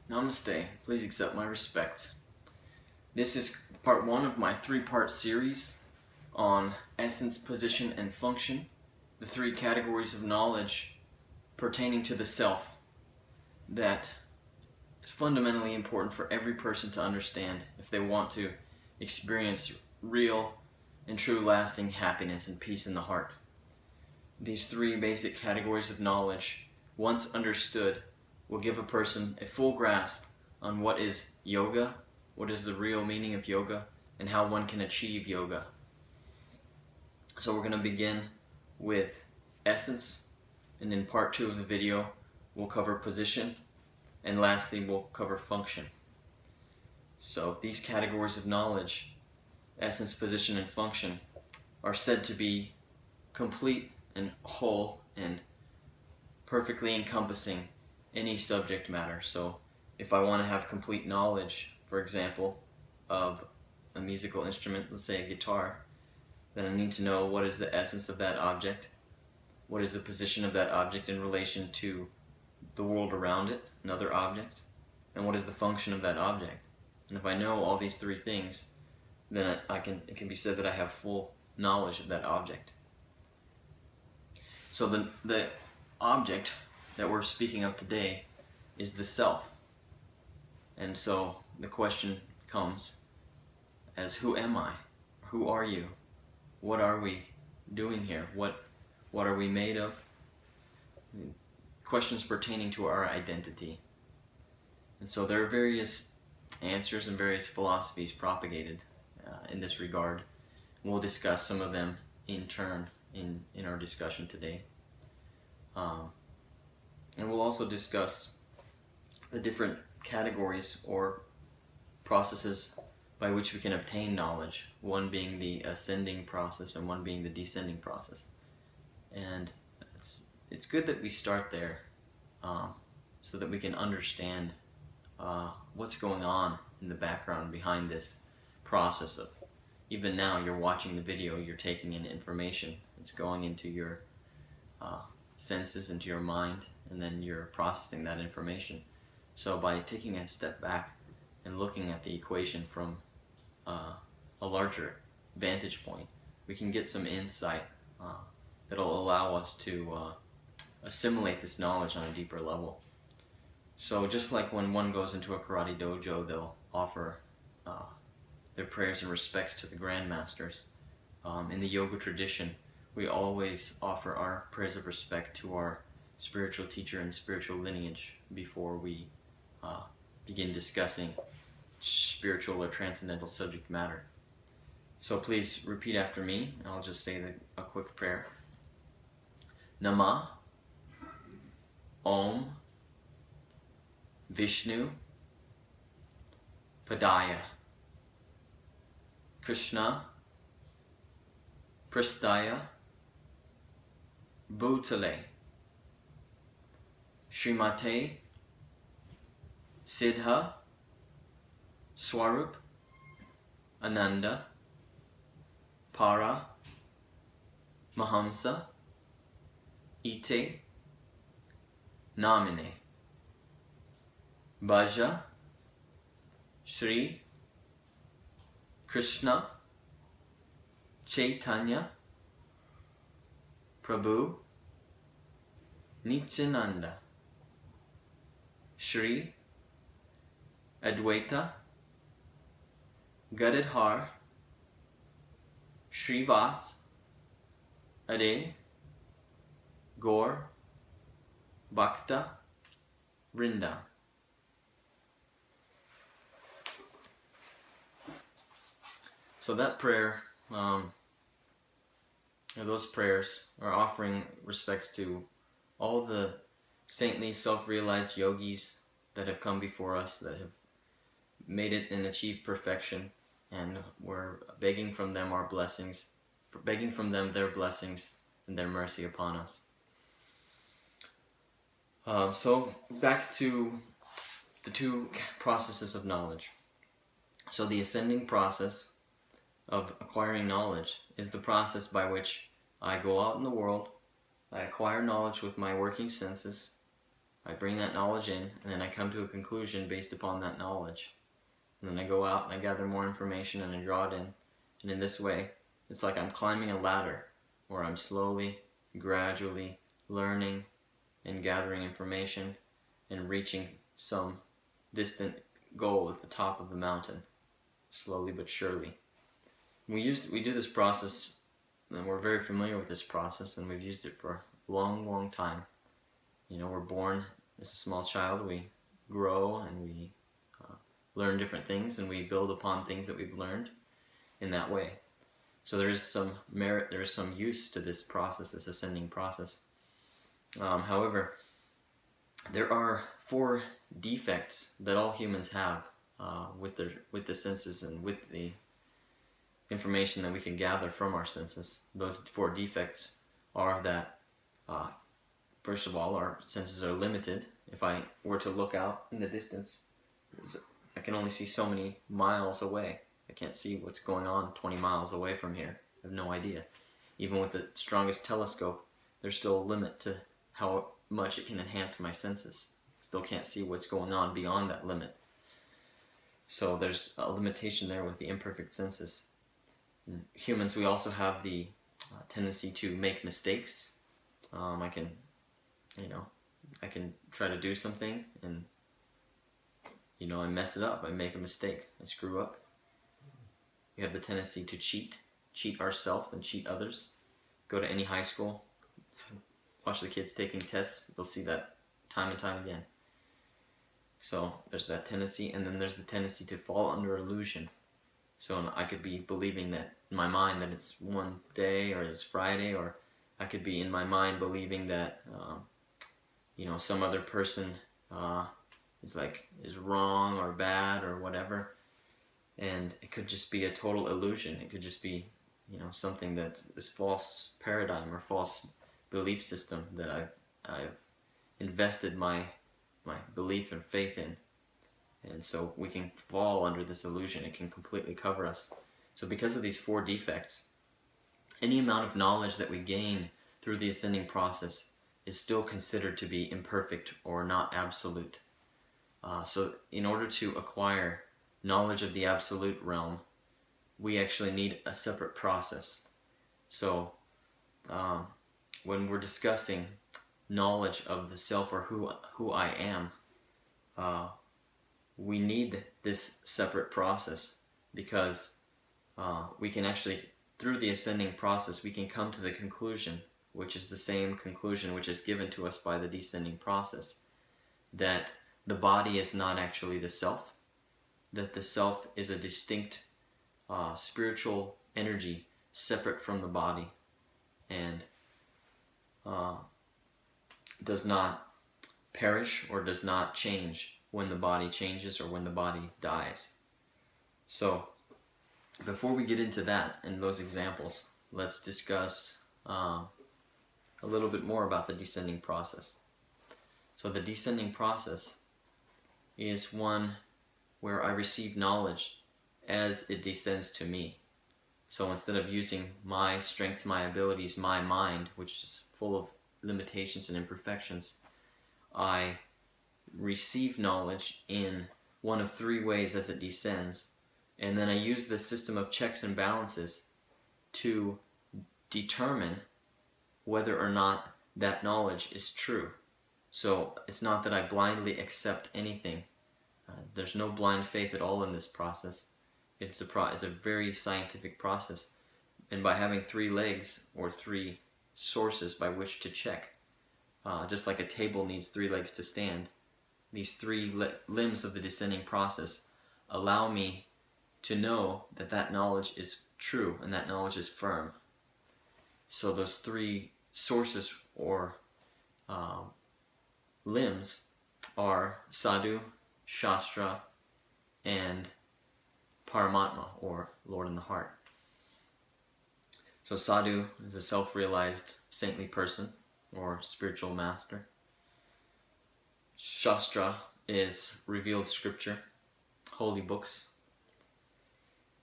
Namaste. Please accept my respects. This is part one of my three-part series on essence, position, and function, the three categories of knowledge pertaining to the self that is fundamentally important for every person to understand if they want to experience real and true lasting happiness and peace in the heart. These three basic categories of knowledge, once understood, will give a person a full grasp on what is yoga, what is the real meaning of yoga, and how one can achieve yoga. So we're going to begin with essence, and in part two of the video we'll cover position, and lastly we'll cover function. So these categories of knowledge, essence, position, and function, are said to be complete and whole and perfectly encompassing any subject matter. So if I want to have complete knowledge, for example, of a musical instrument, let's say a guitar, then I need to know what is the essence of that object, what is the position of that object in relation to the world around it and other objects, and what is the function of that object. And if I know all these three things, then it can be said that I have full knowledge of that object. So the object that we're speaking of today is the self. And so the question comes as, who am I? Who are you? What are we doing here? What are we made of? Questions pertaining to our identity. And so there are various answers and various philosophies propagated in this regard. We'll discuss some of them in turn in our discussion today. And we'll also discuss the different categories or processes by which we can obtain knowledge, one being the ascending process and one being the descending process. And it's good that we start there so that we can understand what's going on in the background behind this process of, even now you're watching the video, you're taking in information, it's going into your senses, into your mind, and then you're processing that information. So by taking a step back and looking at the equation from a larger vantage point, we can get some insight that'll allow us to assimilate this knowledge on a deeper level. So just like when one goes into a karate dojo, they'll offer their prayers and respects to the grandmasters. In the yoga tradition, we always offer our prayers of respect to our spiritual teacher and spiritual lineage before we begin discussing spiritual or transcendental subject matter. So please repeat after me. I'll just say a quick prayer. Namah Om Vishnu Padaya Krishna Prasthaya Bhutale Srimate Siddha Swarup Ananda Para Mahamsa Ite Namine Bhaja Shri Krishna Chaitanya Prabhu Nityananda Shri Advaita Gadadhar Shrivas Ade Gaur Bhakta Vrinda. So that prayer, those prayers are offering respects to all the saintly, self-realized yogis that have come before us, that have made it and achieved perfection, and we're begging from them our blessings, begging from them their blessings and their mercy upon us. So back to the two processes of knowledge. So the ascending process of acquiring knowledge is the process by which I go out in the world, I acquire knowledge with my working senses, I bring that knowledge in, and then I come to a conclusion based upon that knowledge. And then I go out and I gather more information and I draw it in. And in this way, it's like I'm climbing a ladder where I'm slowly, gradually learning and gathering information and reaching some distant goal at the top of the mountain, slowly but surely. We do this process, and we're very familiar with this process, and we've used it for a long, long time. You know, we're born as a small child, we grow and we learn different things, and we build upon things that we've learned in that way. So there is some merit, there is some use to this process, this ascending process. However, there are 4 defects that all humans have with the senses and with the information that we can gather from our senses. Those 4 defects are that, first of all, our senses are limited. If I were to look out in the distance, I can only see so many miles away. I can't see what's going on 20 miles away from here. I have no idea. Even with the strongest telescope, there's still a limit to how much it can enhance my senses. Still can't see what's going on beyond that limit. So there's a limitation there with the imperfect senses. In humans, we also have the tendency to make mistakes. I can try to do something and I mess it up, I make a mistake, I screw up. We have the tendency to cheat ourselves and cheat others. Go to any high school, watch the kids taking tests, you'll see that time and time again. So there's that tendency, and then there's the tendency to fall under illusion. So I could be believing that in my mind that it's one day or it's Friday, or I could be in my mind believing that some other person is wrong or bad or whatever, and it could just be a total illusion. It could just be something that's this false paradigm or false belief system that I've invested my belief and faith in. And so we can fall under this illusion. It can completely cover us. So because of these 4 defects, any amount of knowledge that we gain through the ascending process is still considered to be imperfect or not absolute. So in order to acquire knowledge of the absolute realm, we actually need a separate process. So when we're discussing knowledge of the self or who I am, we need this separate process because we can actually, through the ascending process, we can come to the conclusion, which is the same conclusion which is given to us by the descending process, that the body is not actually the self, that the self is a distinct spiritual energy separate from the body, and does not perish or does not change when the body changes or when the body dies. So before we get into that and those examples, let's discuss a little bit more about the descending process. So the descending process is one where I receive knowledge as it descends to me. So instead of using my strength, my abilities, my mind, which is full of limitations and imperfections, I receive knowledge in one of 3 ways as it descends, and then I use the system of checks and balances to determine whether or not that knowledge is true. So it's not that I blindly accept anything. There's no blind faith at all in this process. It's a very scientific process, and by having 3 legs or 3 sources by which to check, just like a table needs 3 legs to stand, these 3 limbs of the descending process allow me to know that that knowledge is true and that knowledge is firm. So those 3 sources or limbs are Sadhu, Shastra, and Paramatma, or Lord in the heart. So Sadhu is a self-realized saintly person or spiritual master. Shastra is revealed scripture, holy books,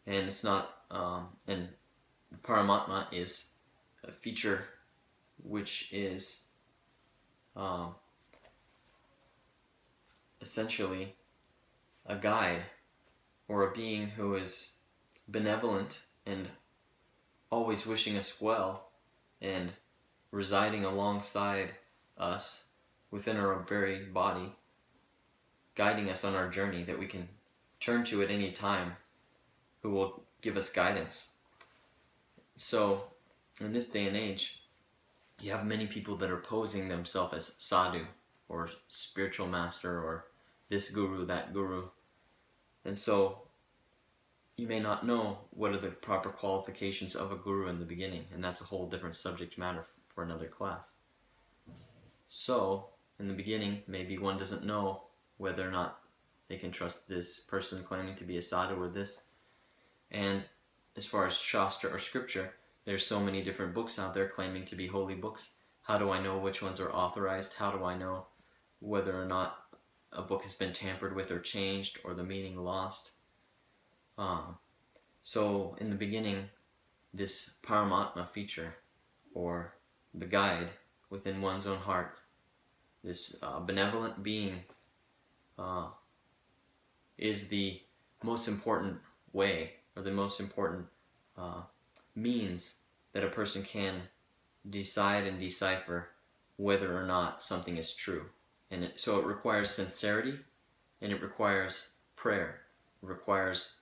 and it's not. And Paramatma is a feature which is essentially a guide or a being who is benevolent and always wishing us well and residing alongside us within our very body, guiding us on our journey that we can turn to at any time, who will give us guidance. So in this day and age, you have many people that are posing themselves as sadhu or spiritual master or this guru, that guru. And so you may not know what are the proper qualifications of a guru in the beginning, and that's a whole different subject matter for another class. So in the beginning, maybe one doesn't know whether or not they can trust this person claiming to be a sadhu or this. And as far as Shastra or scripture, there's so many different books out there claiming to be holy books. How do I know which ones are authorized? How do I know whether or not a book has been tampered with or changed or the meaning lost? So in the beginning, this Paramatma feature, or the guide within one's own heart, this benevolent being is the most important way, or the most important means that a person can decide and decipher whether or not something is true. And so it requires sincerity, and it requires prayer. It requires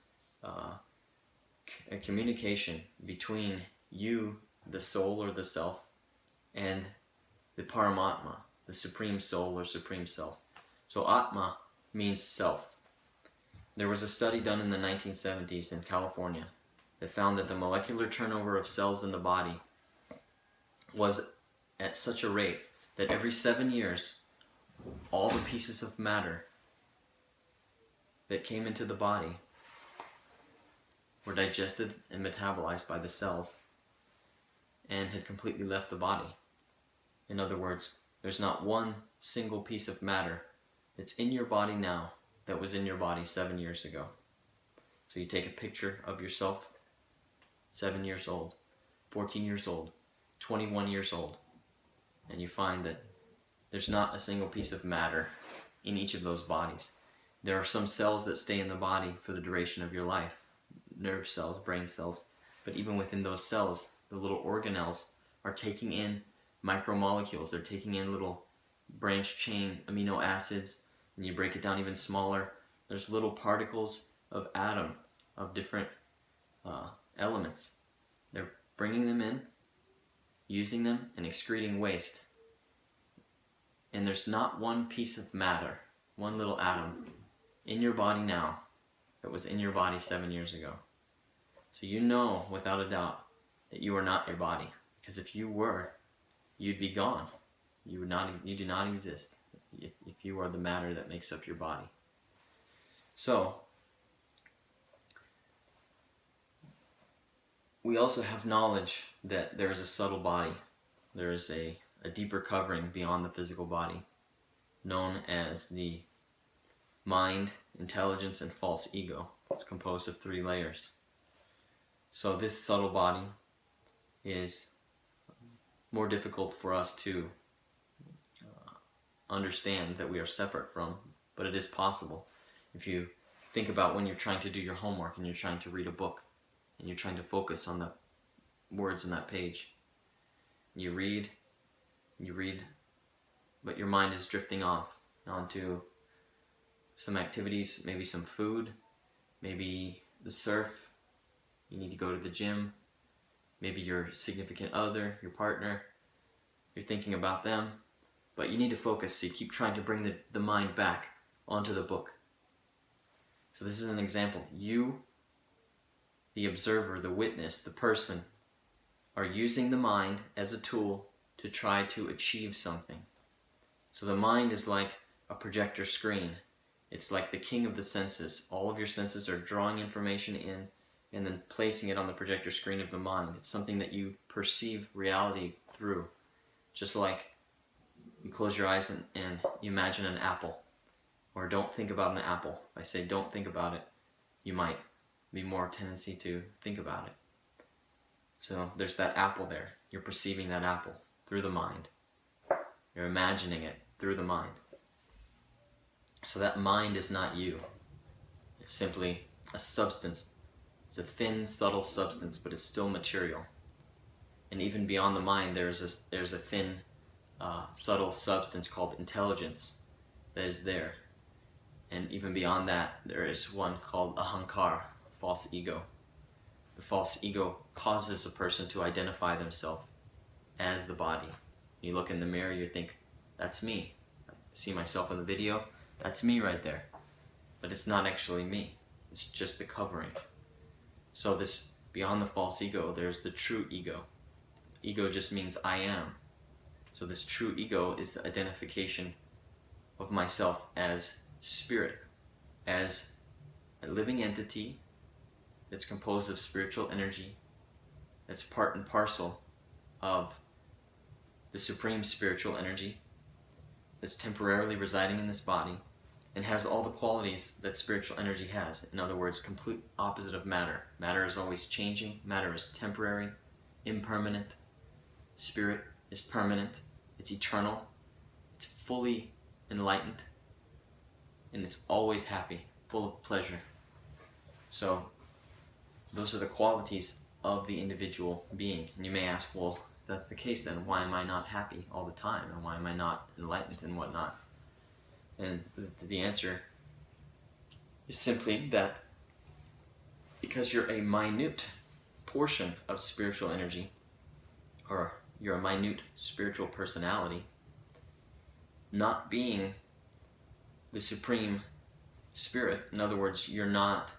a communication between you, the soul or the self, and the Paramatma, the supreme soul or supreme self. So Atma means self. There was a study done in the 1970s in California that found that the molecular turnover of cells in the body was at such a rate that every 7 years, all the pieces of matter that came into the body were digested and metabolized by the cells and had completely left the body. In other words, there's not one single piece of matter that's in your body now that was in your body 7 years ago. So you take a picture of yourself, 7 years old, 14 years old, 21 years old, and you find that there's not a single piece of matter in each of those bodies. There are some cells that stay in the body for the duration of your life, nerve cells, brain cells, but even within those cells, the little organelles are taking in micromolecules. They're taking in little branch chain amino acids, and you break it down even smaller. There's little particles of atom, of different elements. They're bringing them in, using them, and excreting waste. And there's not one piece of matter, one little atom, in your body now that was in your body 7 years ago. So you know without a doubt that you are not your body, because if you were, you'd be gone. You do not exist if you are the matter that makes up your body. So we also have knowledge that there is a subtle body. There is a deeper covering beyond the physical body, known as the mind, intelligence, and false ego. It's composed of 3 layers. So this subtle body is more difficult for us to understand that we are separate from, but it is possible. If you think about when you're trying to do your homework and you're trying to read a book and you're trying to focus on the words on that page. You read, but your mind is drifting off onto some activities, maybe some food, maybe the surf, you need to go to the gym, maybe your significant other, your partner, you're thinking about them, but you need to focus, so you keep trying to bring the mind back onto the book. So this is an example. You, the observer, the witness, the person, are using the mind as a tool to try to achieve something. So the mind is like a projector screen. It's like the king of the senses. All of your senses are drawing information in and then placing it on the projector screen of the mind. It's something that you perceive reality through. Just like you close your eyes and you imagine an apple. Or don't think about an apple. If I say don't think about it, you might be more tendency to think about it. So there's that apple there. You're perceiving that apple through the mind. You're imagining it through the mind. So that mind is not you. It's simply a substance. It's a thin, subtle substance, but it's still material. And even beyond the mind, there's a thin, subtle substance called intelligence that is there. And even beyond that, there is one called ahankar, false ego. The false ego causes a person to identify themselves as the body. You look in the mirror, you think, that's me. I see myself in the video, that's me right there. But it's not actually me. It's just the covering. So this, beyond the false ego, there's the true ego. Ego just means I am. So this true ego is the identification of myself as spirit, as a living entity that's composed of spiritual energy, that's part and parcel of the supreme spiritual energy, that's temporarily residing in this body, and has all the qualities that spiritual energy has. In other words, complete opposite of matter. Matter is always changing, matter is temporary, impermanent. Spirit is permanent, it's eternal, it's fully enlightened, and it's always happy, full of pleasure. So those are the qualities of the individual being. And you may ask, well, if that's the case, then why am I not happy all the time? Or why am I not enlightened and whatnot? And the answer is simply that because you're a minute portion of spiritual energy, or you're a minute spiritual personality, not being the supreme spirit, in other words, you're not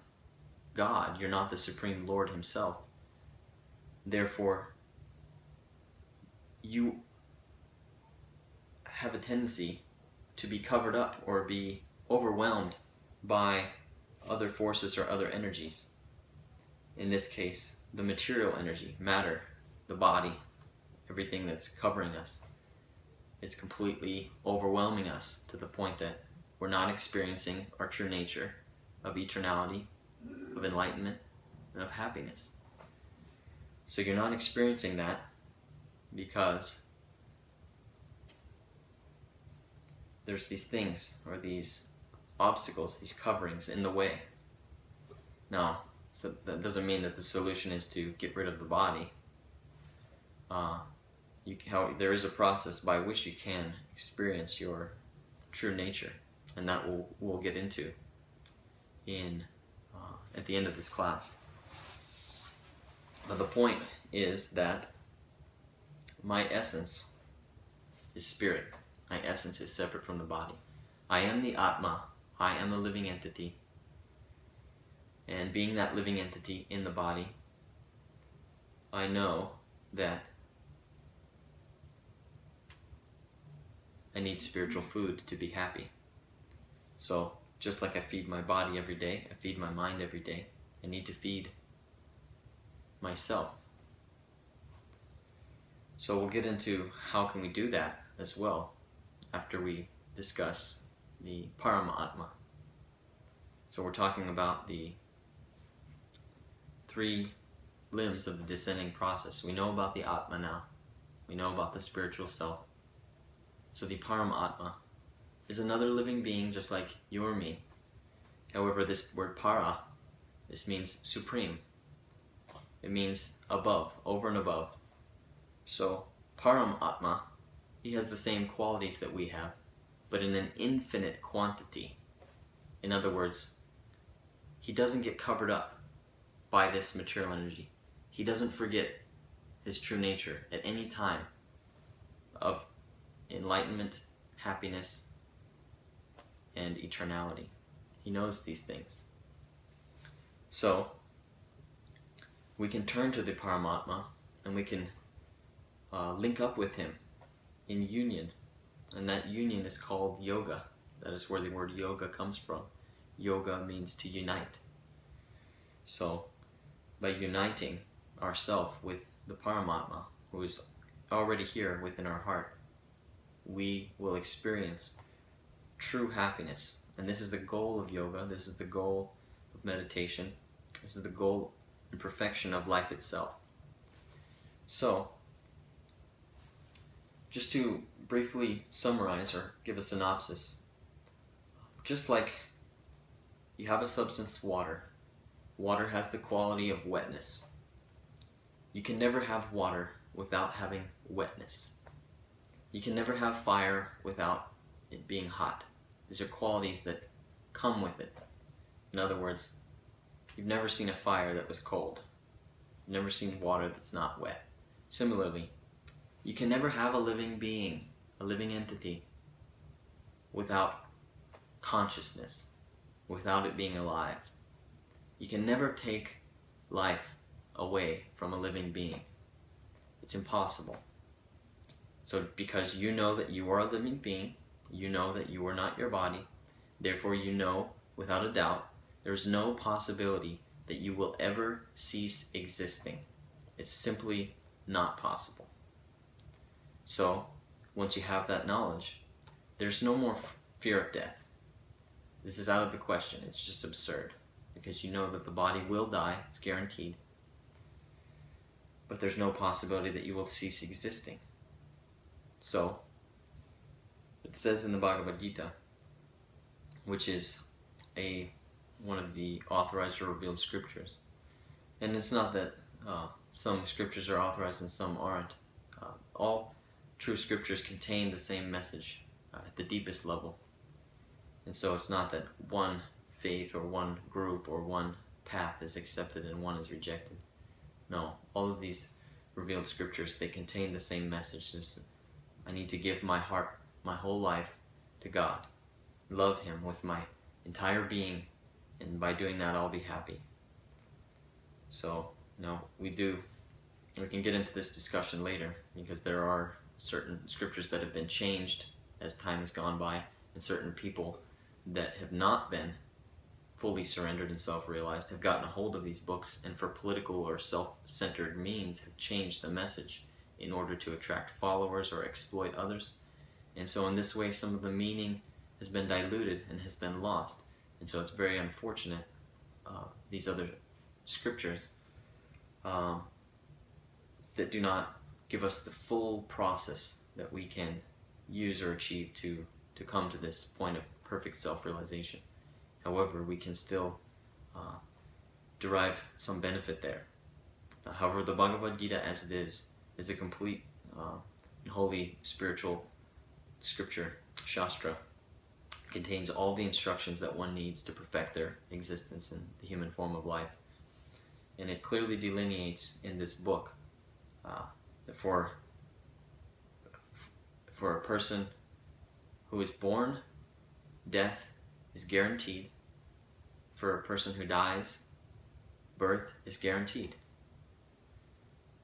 God, you're not the supreme Lord himself, therefore you have a tendency to be covered up or be overwhelmed by other forces or other energies. In this case, the material energy, matter, the body, everything that's covering us is completely overwhelming us to the point that we're not experiencing our true nature of eternality, of enlightenment, and of happiness. So you're not experiencing that because there's these things or these obstacles, these coverings in the way. Now, so that doesn't mean that the solution is to get rid of the body. There is a process by which you can experience your true nature, and that we'll get into at the end of this class. But the point is that my essence is spirit. My essence is separate from the body. I am the Atma. I am a living entity. And being that living entity in the body, I know that I need spiritual food to be happy. So just like I feed my body every day, I feed my mind every day, I need to feed myself. So we'll get into how can we do that as well after we discuss the Paramatma. So we're talking about the 3 limbs of the descending process. We know about the Atma now. We know about the spiritual self. So the Paramatma is another living being just like you or me. However, this word para, this means supreme. It means above, over and above. So Paramatma, he has the same qualities that we have, but in an infinite quantity. In other words, he doesn't get covered up by this material energy. He doesn't forget his true nature at any time of enlightenment, happiness, and eternality. He knows these things. So we can turn to the Paramatma and we can link up with him in union, and that union is called yoga. That is where the word yoga comes from. Yoga means to unite. So by uniting ourselves with the Paramatma, who is already here within our heart, we will experience true happiness. And this is the goal of yoga, this is the goal of meditation, this is the goal and perfection of life itself. So, just to briefly summarize or give a synopsis, just like you have a substance, water. Water has the quality of wetness. You can never have water without having wetness. You can never have fire without it being hot. These are qualities that come with it. In other words, you've never seen a fire that was cold. You've never seen water that's not wet. Similarly, you can never have a living being, a living entity, without consciousness, without it being alive. You can never take life away from a living being. It's impossible. So because you know that you are a living being, you know that you are not your body, therefore you know without a doubt there's no possibility that you will ever cease existing. It's simply not possible. So once you have that knowledge, there's no more fear of death. This is out of the question. It's just absurd, because you know that the body will die, it's guaranteed, but there's no possibility that you will cease existing. So it says in the Bhagavad Gita, which is one of the authorized or revealed scriptures, and it's not that some scriptures are authorized and some aren't. All true scriptures contain the same message at the deepest level. And so it's not that one faith or one group or one path is accepted and one is rejected. No, all of these revealed scriptures, they contain the same message. I need to give my heart, my whole life to God. Love Him with my entire being, and by doing that I'll be happy. So, we can get into this discussion later, because there are certain scriptures that have been changed as time has gone by, and certain people that have not been fully surrendered and self-realized have gotten a hold of these books, and for political or self-centered means have changed the message in order to attract followers or exploit others. And so in this way some of the meaning has been diluted and has been lost. And so it's very unfortunate, these other scriptures that do not give us the full process that we can use or achieve to come to this point of perfect self-realization. However, we can still derive some benefit there. However, the Bhagavad Gita as it is a complete holy spiritual scripture, shastra. It contains all the instructions that one needs to perfect their existence in the human form of life. And it clearly delineates in this book that for a person who is born, death is guaranteed. For a person who dies, birth is guaranteed.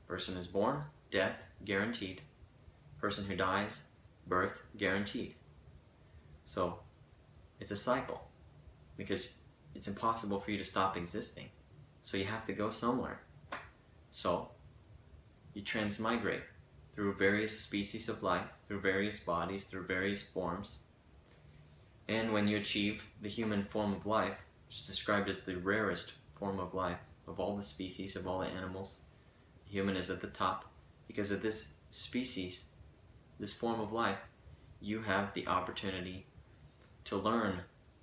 Person is born, death guaranteed. Person who dies, birth guaranteed. So it's a cycle, because it's impossible for you to stop existing. So you have to go somewhere. So you transmigrate through various species of life, through various bodies, through various forms. And when you achieve the human form of life, which is described as the rarest form of life of all the species, of all the animals, the human is at the top. Because of this species, this form of life, you have the opportunity to learn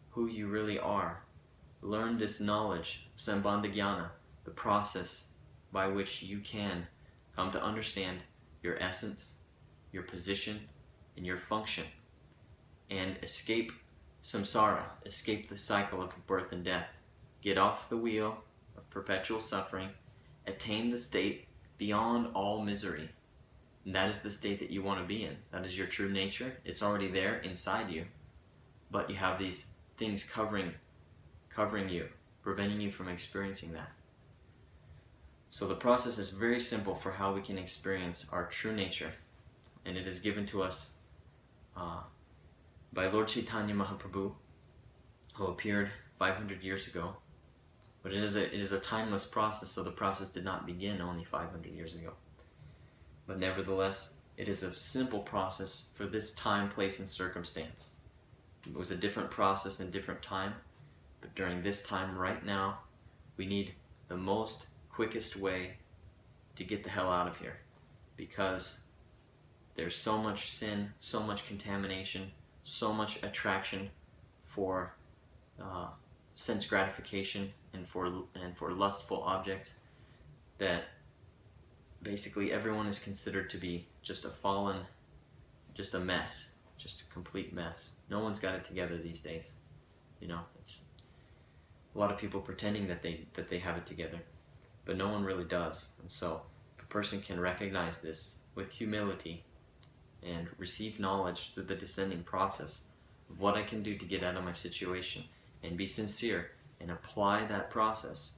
who you really are. Learn this knowledge, Sambandha Jnana, the process by which you can come to understand your essence, your position, and your function, and escape samsara, escape the cycle of birth and death. Get off the wheel of perpetual suffering, attain the state beyond all misery. And that is the state that you want to be in. That is your true nature. It's already there inside you, but you have these things covering you, preventing you from experiencing that. So the process is very simple for how we can experience our true nature, and it is given to us by Lord Chaitanya Mahaprabhu, who appeared 500 years ago. But it is a timeless process, so the process did not begin only 500 years ago. But nevertheless, it is a simple process for this time, place, and circumstance. It was a different process in different time, but during this time right now, we need the most quickest way to get the hell out of here, because there's so much sin, so much contamination, so much attraction for sense gratification and for lustful objects, that basically everyone is considered to be just a fallen, just a mess, just a complete mess. No one's got it together these days. You know, it's a lot of people pretending that they have it together, but no one really does. And so if a person can recognize this with humility and receive knowledge through the descending process of what I can do to get out of my situation, and be sincere and apply that process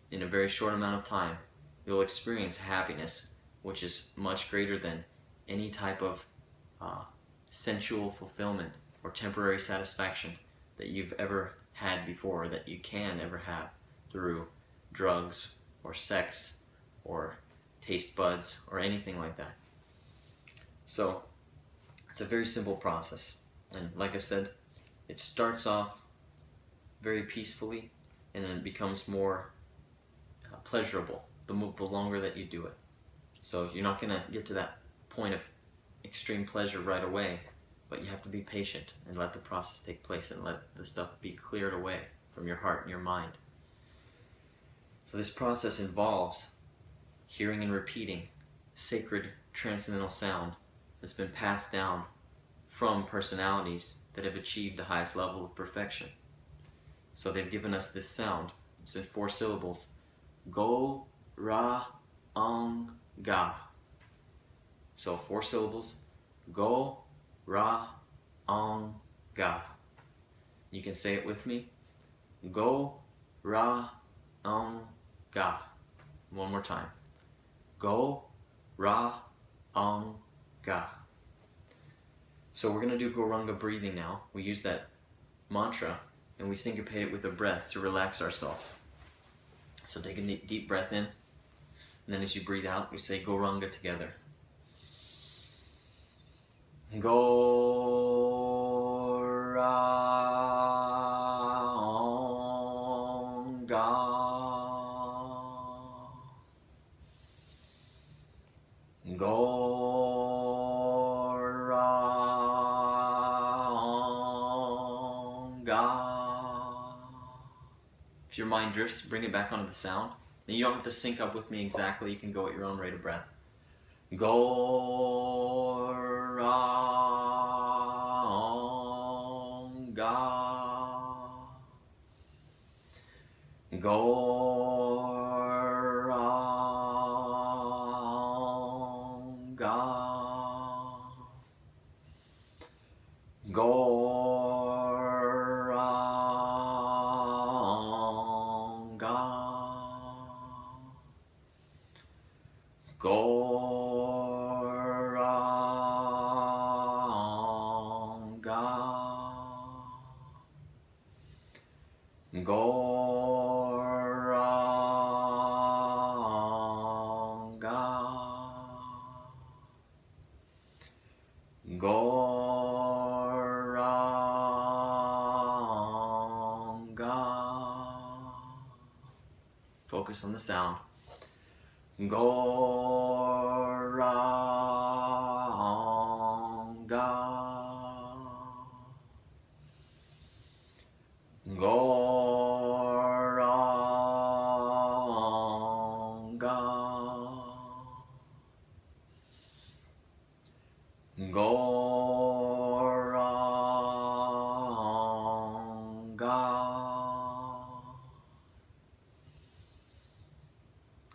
in a very short amount of time, you'll experience happiness which is much greater than any type of sensual fulfillment or temporary satisfaction that you've ever had before, or that you can ever have through drugs or sex or taste buds or anything like that. So it's a very simple process, and like I said, it starts off very peacefully, and then it becomes more pleasurable the longer that you do it. So you're not going to get to that point of extreme pleasure right away, but you have to be patient and let the process take place and let the stuff be cleared away from your heart and your mind. So this process involves hearing and repeating sacred transcendental sound that's been passed down from personalities that have achieved the highest level of perfection. So they've given us this sound. It's in 4 syllables. Go, ra, ang, ga. So 4 syllables. Go, ra, ang, ga. You can say it with me. Go, ra, ang, ga. One more time. Go, ra, ang, ga. So we're going to do Goranga breathing now. We use that mantra and we syncopate it with a breath to relax ourselves. So take a deep breath in, and then as you breathe out, we say Goranga together. Goranga. If your mind drifts, bring it back onto the sound. Then you don't have to sync up with me exactly. You can go at your own rate of breath. Goranga. Goranga. Goranga. Goranga. Goranga. Goranga. Focus on the sound. Goranga. Goranga. Goranga.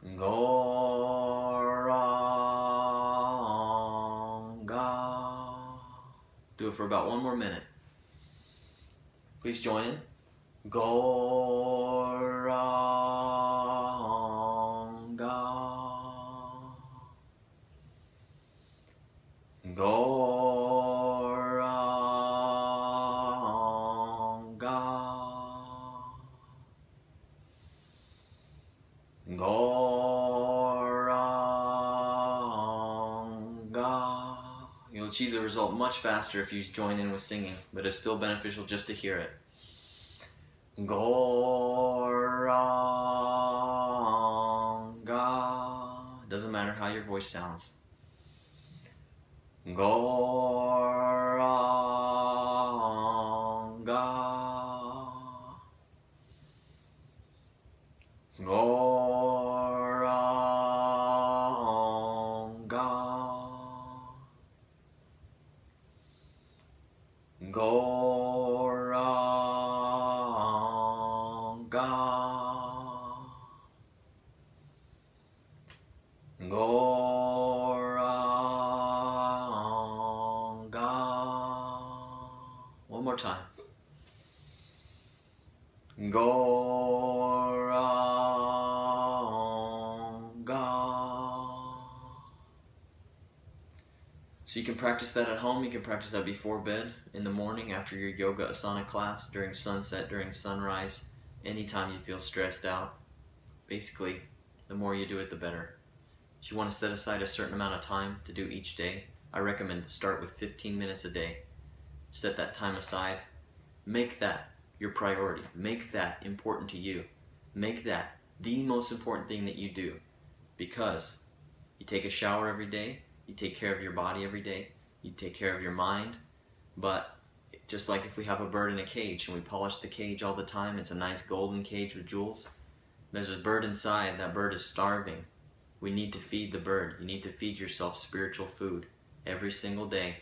Goranga. Do it for about 1 more minute. Please join in. Goranga. Goranga. Goranga. You'll achieve the result much faster if you join in with singing, but it's still beneficial just to hear it. Goranga. Doesn't matter how your voice sounds. Goranga. more time. Gauranga. So you can practice that at home, you can practice that before bed, in the morning, after your yoga asana class, during sunset, during sunrise, anytime you feel stressed out. Basically, the more you do it, the better. If you want to set aside a certain amount of time to do each day, I recommend to start with 15 minutes a day. Set that time aside. Make that your priority. Make that important to you. Make that the most important thing that you do, because you take a shower every day, you take care of your body every day, you take care of your mind, but just like if we have a bird in a cage and we polish the cage all the time, it's a nice golden cage with jewels. There's a bird inside, that bird is starving. We need to feed the bird. You need to feed yourself spiritual food every single day.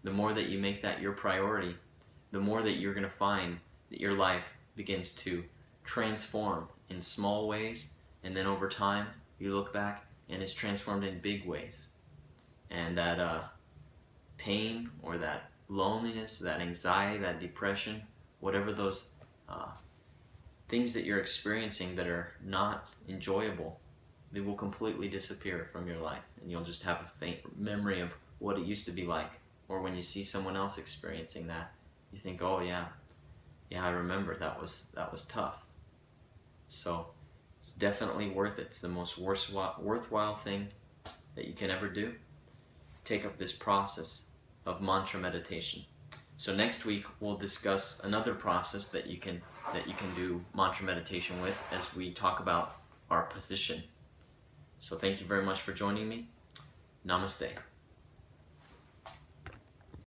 The more that you make that your priority, the more that you're going to find that your life begins to transform in small ways, and then over time you look back and it's transformed in big ways. And that pain or that loneliness, that anxiety, that depression, whatever those things that you're experiencing that are not enjoyable, they will completely disappear from your life, and you'll just have a faint memory of what it used to be like. Or when you see someone else experiencing that, you think, oh yeah, I remember that was tough. So it's definitely worth it. It's the most worthwhile thing that you can ever do. Take up this process of mantra meditation. So next week we'll discuss another process that you can do mantra meditation with, as we talk about our position. So thank you very much for joining me. Namaste.